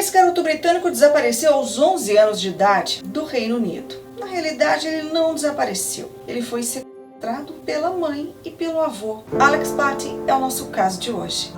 Esse garoto britânico desapareceu aos 11 anos de idade do Reino Unido. Na realidade, ele não desapareceu. Ele foi sequestrado pela mãe e pelo avô. Alex Batty é o nosso caso de hoje.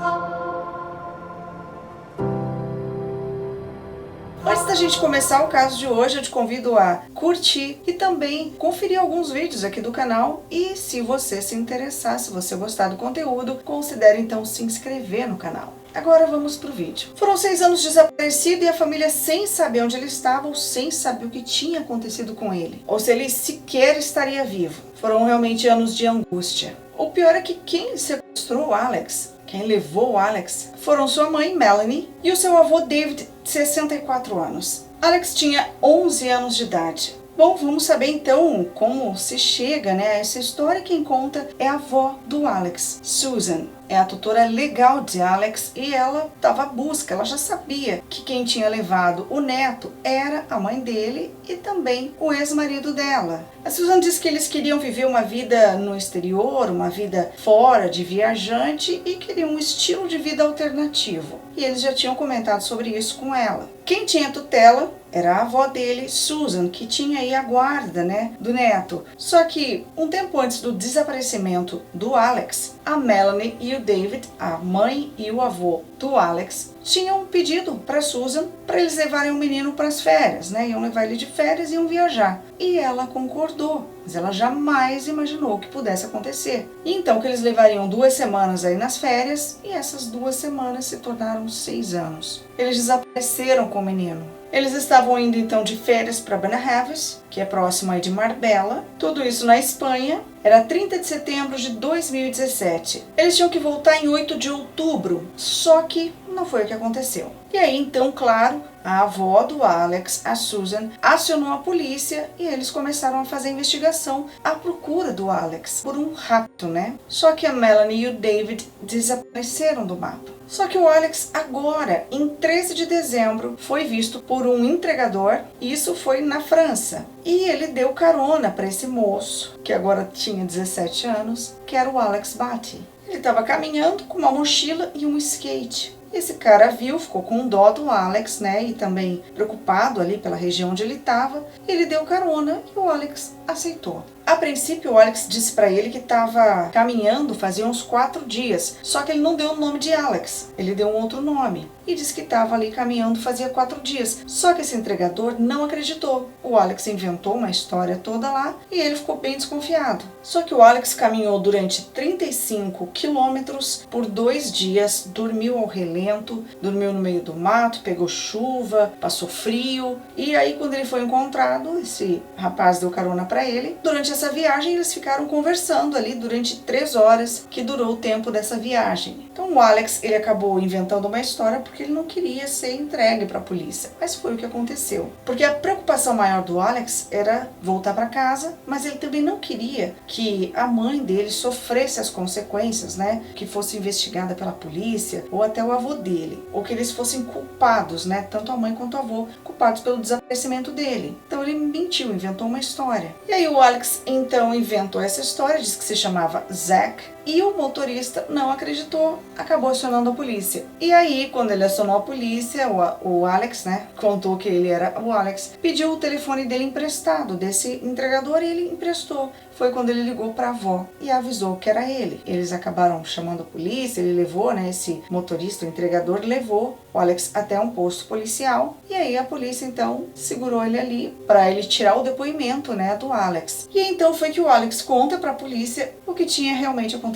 Antes da gente começar o caso de hoje, eu te convido a curtir e também conferir alguns vídeos aqui do canal. E se você se interessar, se você gostar do conteúdo, considere então se inscrever no canal. Agora vamos pro vídeo. Foram 6 anos desaparecido e a família sem saber onde ele estava ou sem saber o que tinha acontecido com ele, ou se ele sequer estaria vivo. Foram realmente anos de angústia. O pior é que quem sequestrou o Alex, quem levou o Alex, foram sua mãe, Melanie, e o seu avô, David, de 64 anos. Alex tinha 11 anos de idade. Bom, vamos saber então como se chega, a essa história. Quem conta é a avó do Alex, Susan. É a tutora legal de Alex e ela estava à busca, ela já sabia que quem tinha levado o neto era a mãe dele e também o ex-marido dela. A Susan disse que eles queriam viver uma vida no exterior, uma vida fora de viajante e queriam um estilo de vida alternativo. E eles já tinham comentado sobre isso com ela. Quem tinha tutela era a avó dele, Susan, que tinha aí a guarda, do neto. Só que um tempo antes do desaparecimento do Alex, a Melanie e o David, a mãe e o avô do Alex, tinham pedido para Susan para eles levarem o menino para as férias, Iam levar ele de férias e iam viajar. E ela concordou, mas ela jamais imaginou que pudesse acontecer. E então que eles levariam 2 semanas aí nas férias e essas 2 semanas se tornaram 6 anos. Eles desapareceram com o menino. Eles estavam indo então de férias para Benahavís, que é próximo aí de Marbella, tudo isso na Espanha. Era 30 de setembro de 2017. Eles tinham que voltar em 8 de outubro, só que não foi o que aconteceu. E aí então, claro, a avó do Alex, a Susan, acionou a polícia e eles começaram a fazer a investigação à procura do Alex por um rapto, Só que a Melanie e o David desapareceram do mapa. Só que o Alex agora, em 13 de dezembro, foi visto por um entregador, isso foi na França. E ele deu carona para esse moço, que agora tinha 17 anos, que era o Alex Batty. Ele estava caminhando com uma mochila e um skate. Esse cara viu, ficou com dó do Alex, e também preocupado ali pela região onde ele estava. Ele deu carona e o Alex aceitou. A princípio, o Alex disse para ele que estava caminhando fazia uns 4 dias, só que ele não deu o nome de Alex, ele deu um outro nome e disse que estava ali caminhando fazia 4 dias. Só que esse entregador não acreditou. O Alex inventou uma história toda lá e ele ficou bem desconfiado. Só que o Alex caminhou durante 35 quilômetros por 2 dias, dormiu ao relento, dormiu no meio do mato, pegou chuva, passou frio. E aí, quando ele foi encontrado, esse rapaz deu carona para ele. Durante essa viagem, eles ficaram conversando ali durante 3 horas, que durou o tempo dessa viagem. Então o Alex, ele acabou inventando uma história porque ele não queria ser entregue para a polícia. Mas foi o que aconteceu. Porque a preocupação maior do Alex era voltar para casa, mas ele também não queria que a mãe dele sofresse as consequências, que fosse investigada pela polícia ou até o avô dele, ou que eles fossem culpados, tanto a mãe quanto o avô, culpados pelo desaparecimento dele. Então ele mentiu, inventou uma história. E aí o Alex então inventou essa história, disse que se chamava Zack, e o motorista não acreditou, acabou acionando a polícia. E aí, quando ele acionou a polícia, o Alex, contou que ele era o Alex, pediu o telefone dele emprestado, desse entregador, e ele emprestou. Foi quando ele ligou para a avó e avisou que era ele. Eles acabaram chamando a polícia, ele levou, esse motorista, o entregador, levou o Alex até um posto policial. E aí a polícia, então, segurou ele ali para ele tirar o depoimento, do Alex. E então foi que o Alex conta para a polícia o que tinha realmente acontecido.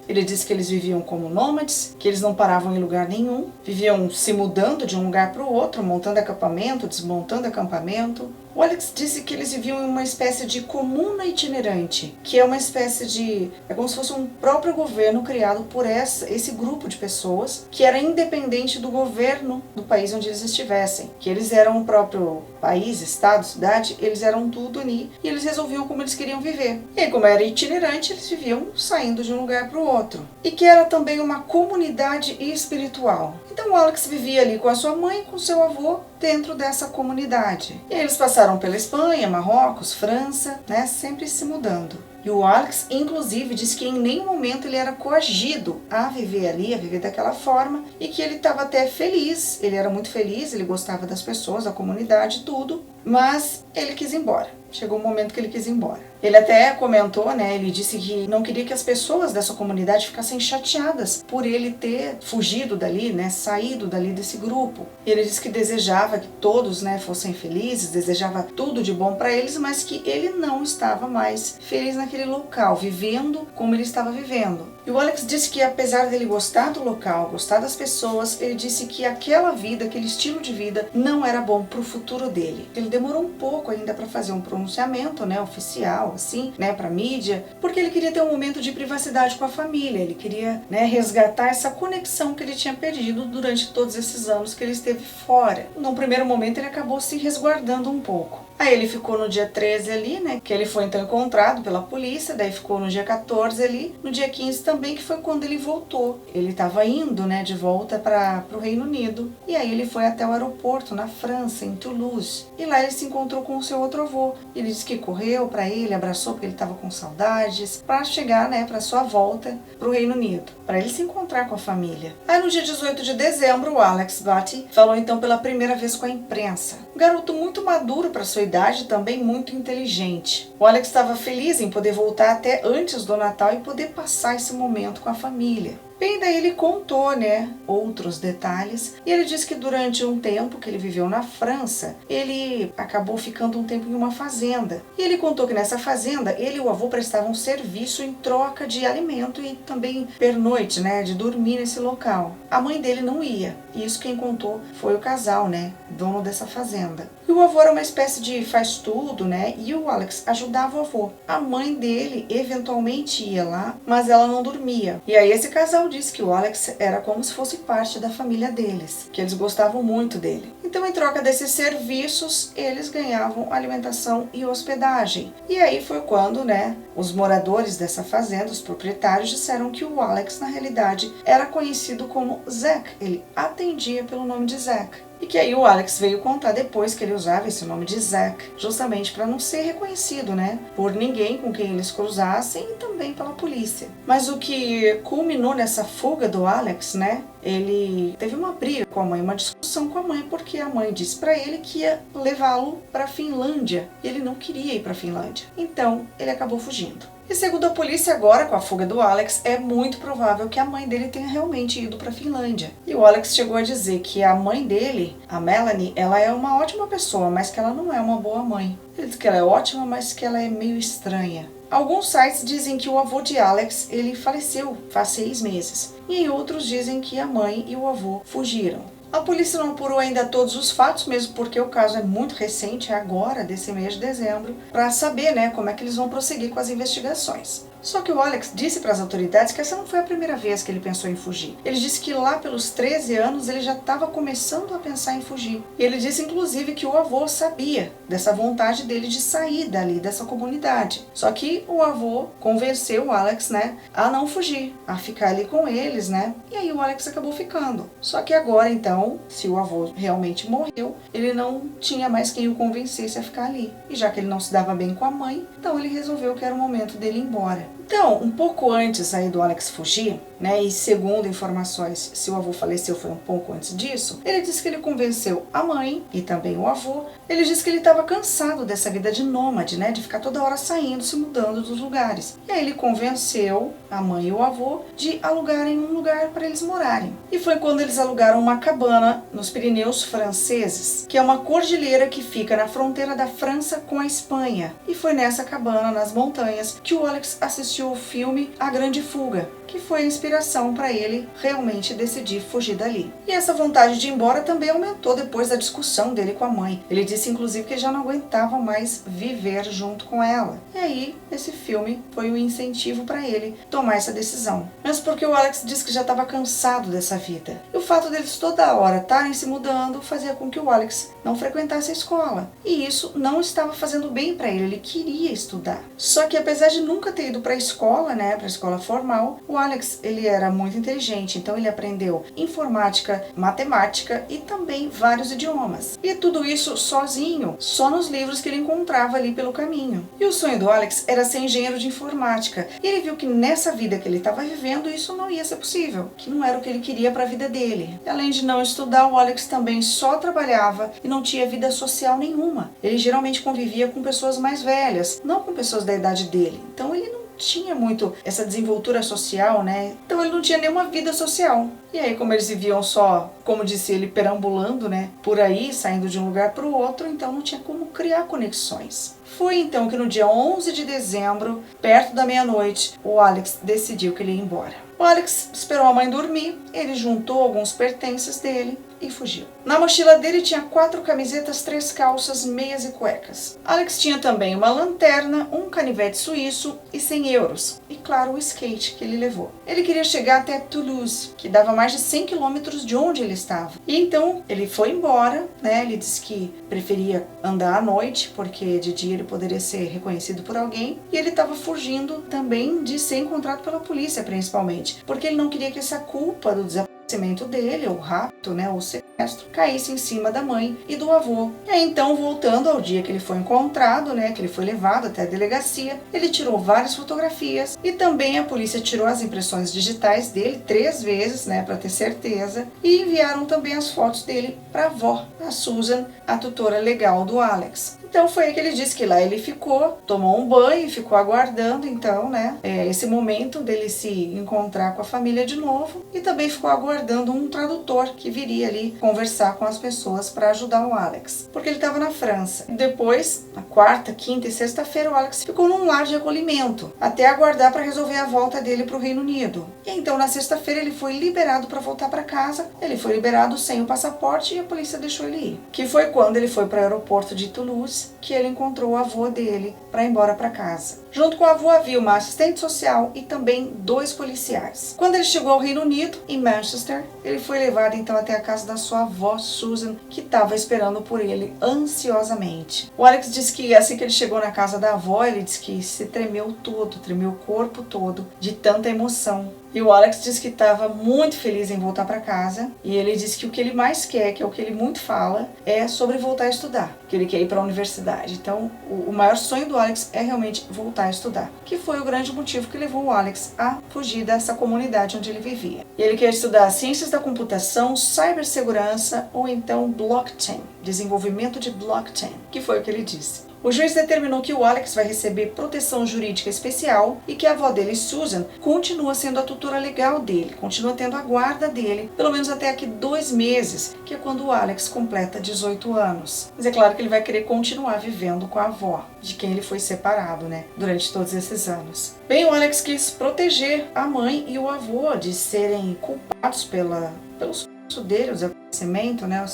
Ele disse que eles viviam como nômades, que eles não paravam em lugar nenhum, viviam se mudando de um lugar para o outro, montando acampamento, desmontando acampamento. O Alex disse que eles viviam em uma espécie de comuna itinerante, que é uma espécie de... é como se fosse um próprio governo criado por esse grupo de pessoas, que era independente do governo do país onde eles estivessem. Que eles eram o próprio país, estado, cidade, eles eram tudo ali, e eles resolviam como eles queriam viver. E aí, como era itinerante, eles viviam saindo de um lugar para o outro. E que era também uma comunidade espiritual. Então o Alex vivia ali com a sua mãe e com seu avô dentro dessa comunidade. E eles passaram pela Espanha, Marrocos, França, sempre se mudando. E o Alex, inclusive, disse que em nenhum momento ele era coagido a viver ali, a viver daquela forma, e que ele estava até feliz, ele era muito feliz, ele gostava das pessoas, da comunidade, tudo, mas ele quis ir embora. Chegou um momento que ele quis ir embora. Ele até comentou, né, ele disse que não queria que as pessoas dessa comunidade ficassem chateadas por ele ter fugido dali, né, saído dali desse grupo. Ele disse que desejava que todos, né, fossem felizes, desejava tudo de bom para eles, mas que ele não estava mais feliz naquele local, vivendo como ele estava vivendo. E o Alex disse que apesar dele gostar do local, gostar das pessoas, ele disse que aquela vida, aquele estilo de vida não era bom para o futuro dele. Ele demorou um pouco ainda para fazer um pronunciamento, né, oficial, assim, né, para mídia, porque ele queria ter um momento de privacidade com a família, ele queria, né, resgatar essa conexão que ele tinha perdido durante todos esses anos que ele esteve fora. Num primeiro momento ele acabou se resguardando um pouco. Aí ele ficou no dia 13 ali, né, que ele foi então encontrado pela polícia, daí ficou no dia 14 ali, no dia 15 também, que foi quando ele voltou. Ele estava indo, né, de volta para o Reino Unido, e aí ele foi até o aeroporto na França, em Toulouse, e lá ele se encontrou com o seu outro avô. Ele disse que correu para ele, abraçou porque ele estava com saudades, para chegar, né, para sua volta para o Reino Unido, para ele se encontrar com a família. Aí no dia 18 de dezembro, o Alex Batty falou então pela primeira vez com a imprensa. Um garoto muito maduro para sua idade, também muito inteligente. O Alex estava feliz em poder voltar até antes do Natal e poder passar esse momento com a família. Bem, daí ele contou, né, outros detalhes, e ele disse que durante um tempo que ele viveu na França, ele acabou ficando um tempo em uma fazenda. E ele contou que nessa fazenda, ele e o avô prestavam um serviço em troca de alimento e também pernoite, né, de dormir nesse local. A mãe dele não ia, e isso quem contou foi o casal, né, dono dessa fazenda. E o avô era uma espécie de faz-tudo, né, e o Alex ajudava o avô. A mãe dele eventualmente ia lá, mas ela não dormia. E aí esse casal disse que o Alex era como se fosse parte da família deles, que eles gostavam muito dele. Então, em troca desses serviços, eles ganhavam alimentação e hospedagem. E aí foi quando, né, os moradores dessa fazenda, os proprietários, disseram que o Alex, na realidade, era conhecido como Zack. Ele atendia pelo nome de Zack. E que aí o Alex veio contar depois que ele usava esse nome de Zack, justamente para não ser reconhecido, né, por ninguém com quem eles cruzassem e também pela polícia. Mas o que culminou nessa fuga do Alex, né, ele teve uma briga com a mãe, uma discussão com a mãe, porque a mãe disse para ele que ia levá-lo para a Finlândia. E ele não queria ir para a Finlândia. Então, ele acabou fugindo. E segundo a polícia agora, com a fuga do Alex, é muito provável que a mãe dele tenha realmente ido para a Finlândia. E o Alex chegou a dizer que a mãe dele, a Melanie, ela é uma ótima pessoa, mas que ela não é uma boa mãe. Ele diz que ela é ótima, mas que ela é meio estranha. Alguns sites dizem que o avô de Alex, ele faleceu faz 6 meses. E em outros dizem que a mãe e o avô fugiram. A polícia não apurou ainda todos os fatos, mesmo porque o caso é muito recente, é agora, desse mês de dezembro, para saber, né, como é que eles vão prosseguir com as investigações. Só que o Alex disse para as autoridades que essa não foi a primeira vez que ele pensou em fugir. Ele disse que lá pelos 13 anos ele já estava começando a pensar em fugir. E ele disse inclusive que o avô sabia dessa vontade dele de sair dali, dessa comunidade. Só que o avô convenceu o Alex, né, a não fugir, a ficar ali com eles, né? E aí o Alex acabou ficando. Só que agora então, se o avô realmente morreu, ele não tinha mais quem o convencesse a ficar ali. E já que ele não se dava bem com a mãe, então ele resolveu que era o momento dele ir embora. Então, um pouco antes aí do Alex fugir, né, e segundo informações, se o avô faleceu foi um pouco antes disso, ele disse que ele convenceu a mãe e também o avô. Ele disse que ele estava cansado dessa vida de nômade, né, de ficar toda hora saindo, se mudando dos lugares. E aí ele convenceu a mãe e o avô de alugarem um lugar para eles morarem. E foi quando eles alugaram uma cabana nos Pirineus franceses, que é uma cordilheira que fica na fronteira da França com a Espanha. E foi nessa cabana, nas montanhas, que o Alex assistiu o filme A Grande Fuga, que foi a inspiração para ele realmente decidir fugir dali. E essa vontade de ir embora também aumentou depois da discussão dele com a mãe. Ele disse inclusive que já não aguentava mais viver junto com ela. E aí, esse filme foi um incentivo para ele tomar essa decisão. Mas porque o Alex disse que já estava cansado dessa vida. E o fato deles toda hora estarem se mudando fazia com que o Alex não frequentasse a escola. E isso não estava fazendo bem para ele queria estudar. Só que apesar de nunca ter ido para a escola, né, para a escola formal, o Alex, ele era muito inteligente, então ele aprendeu informática, matemática e também vários idiomas. E tudo isso sozinho, só nos livros que ele encontrava ali pelo caminho. E o sonho do Alex era ser engenheiro de informática. E ele viu que nessa vida que ele estava vivendo, isso não ia ser possível, que não era o que ele queria para a vida dele. E além de não estudar, o Alex também só trabalhava e não tinha vida social nenhuma. Ele geralmente convivia com pessoas mais velhas, não com pessoas da idade dele. Então ele não tinha muito essa desenvoltura social, né? Então ele não tinha nenhuma vida social. E aí, como eles viviam só, como disse ele, perambulando, né? Por aí, saindo de um lugar para o outro, então não tinha como criar conexões. Foi então que no dia 11 de dezembro, perto da meia-noite, o Alex decidiu que ele ia embora. O Alex esperou a mãe dormir, ele juntou alguns pertences dele e fugiu. Na mochila dele tinha 4 camisetas, 3 calças, meias e cuecas. Alex tinha também uma lanterna, um canivete suíço e 100 euros. E claro, o skate que ele levou. Ele queria chegar até Toulouse, que dava mais de 100 quilômetros de onde ele estava. E então ele foi embora, né? Ele disse que preferia andar à noite, porque de dia ele poderia ser reconhecido por alguém. E ele estava fugindo também de ser encontrado pela polícia, principalmente, porque ele não queria que essa culpa do desaparecimento dele, ou rapto, né, ou sequestro, caísse em cima da mãe e do avô. E aí, então, voltando ao dia que ele foi encontrado, né, que ele foi levado até a delegacia, ele tirou várias fotografias e também a polícia tirou as impressões digitais dele 3 vezes, né, para ter certeza, e enviaram também as fotos dele para a avó, a Susan, a tutora legal do Alex. Então foi aí que ele disse que lá ele ficou, tomou um banho e ficou aguardando, então, né, esse momento dele se encontrar com a família de novo, e também ficou aguardando um tradutor que viria ali conversar com as pessoas para ajudar o Alex, porque ele estava na França. Depois, na quarta, quinta e sexta-feira, o Alex ficou num lar de acolhimento, até aguardar para resolver a volta dele para o Reino Unido. E então na sexta-feira ele foi liberado para voltar para casa, ele foi liberado sem o passaporte e a polícia deixou ele ir. Que foi quando ele foi para o aeroporto de Toulouse que ele encontrou o avô dele para ir embora para casa. Junto com o avô havia uma assistente social e também 2 policiais. Quando ele chegou ao Reino Unido, em Manchester, ele foi levado então até a casa da sua avó Susan, que estava esperando por ele ansiosamente. O Alex disse que assim que ele chegou na casa da avó, ele disse que se tremeu todo, tremeu o corpo todo de tanta emoção. E o Alex disse que estava muito feliz em voltar para casa. E ele disse que o que ele mais quer, que é o que ele muito fala, é sobre voltar a estudar. Que ele quer ir para a universidade. Então, o maior sonho do Alex é realmente voltar a estudar. Que foi o grande motivo que levou o Alex a fugir dessa comunidade onde ele vivia. E ele quer estudar ciências da computação, cibersegurança ou então blockchain. Desenvolvimento de blockchain. Que foi o que ele disse. O juiz determinou que o Alex vai receber proteção jurídica especial e que a avó dele, Susan, continua sendo a tutora legal dele, continua tendo a guarda dele, pelo menos até aqui 2 meses, que é quando o Alex completa 18 anos. Mas é claro que ele vai querer continuar vivendo com a avó, de quem ele foi separado, né, durante todos esses anos. Bem, o Alex quis proteger a mãe e o avô de serem culpados pelo sucesso dele, o desaparecimento, né,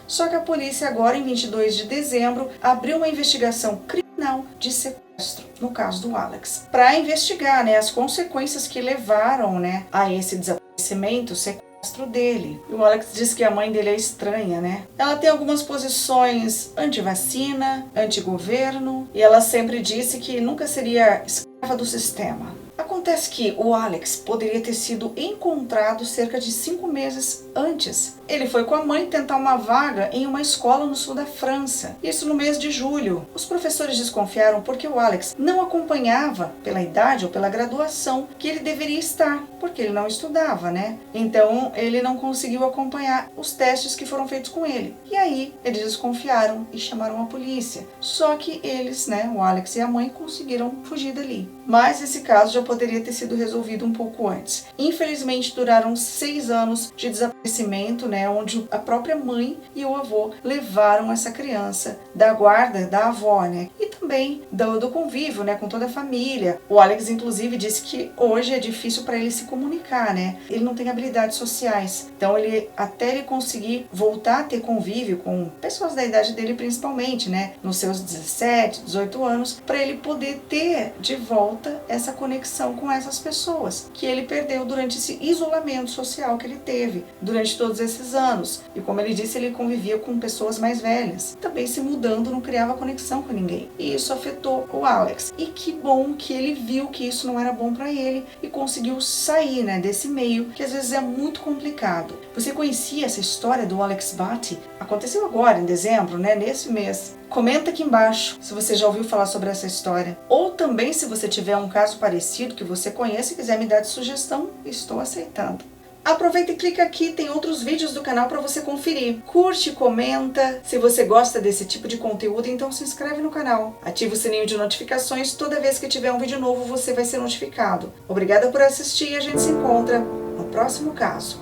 só que a polícia agora, em 22 de dezembro, abriu uma investigação criminal de sequestro, no caso do Alex, para investigar, né, as consequências que levaram, né, a esse desaparecimento, sequestro dele. E o Alex diz que a mãe dele é estranha, né? Ela tem algumas posições anti-vacina, anti-governo, e ela sempre disse que nunca seria escrava do sistema. Acontece que o Alex poderia ter sido encontrado cerca de 5 meses antes. Ele foi com a mãe tentar uma vaga em uma escola no sul da França, isso no mês de julho. Os professores desconfiaram porque o Alex não acompanhava pela idade ou pela graduação que ele deveria estar, porque ele não estudava, né? Então ele não conseguiu acompanhar os testes que foram feitos com ele. E aí eles desconfiaram e chamaram a polícia. Só que eles, né, o Alex e a mãe, conseguiram fugir dali. Mas esse caso já poderia ter sido resolvido um pouco antes. Infelizmente duraram 6 anos de desaparecimento, né, onde a própria mãe e o avô levaram essa criança da guarda da avó, né, e também do convívio, né, com toda a família. O Alex inclusive disse que hoje é difícil para ele se comunicar, né, ele não tem habilidades sociais, então até ele conseguir voltar a ter convívio com pessoas da idade dele principalmente, né, nos seus 17, 18 anos, para ele poder ter de volta essa conexão com essas pessoas que ele perdeu durante esse isolamento social que ele teve durante durante todos esses anos. E como ele disse, ele convivia com pessoas mais velhas. Também se mudando, não criava conexão com ninguém. E isso afetou o Alex. E que bom que ele viu que isso não era bom para ele e conseguiu sair, né, desse meio, que às vezes é muito complicado. Você conhecia essa história do Alex Batty? Aconteceu agora, em dezembro, né, nesse mês. Comenta aqui embaixo se você já ouviu falar sobre essa história. Ou também, se você tiver um caso parecido que você conhece e quiser me dar de sugestão, estou aceitando. Aproveita e clica aqui, tem outros vídeos do canal para você conferir. Curte, comenta. Se você gosta desse tipo de conteúdo, então se inscreve no canal. Ativa o sininho de notificações, toda vez que tiver um vídeo novo você vai ser notificado. Obrigada por assistir e a gente se encontra no próximo caso.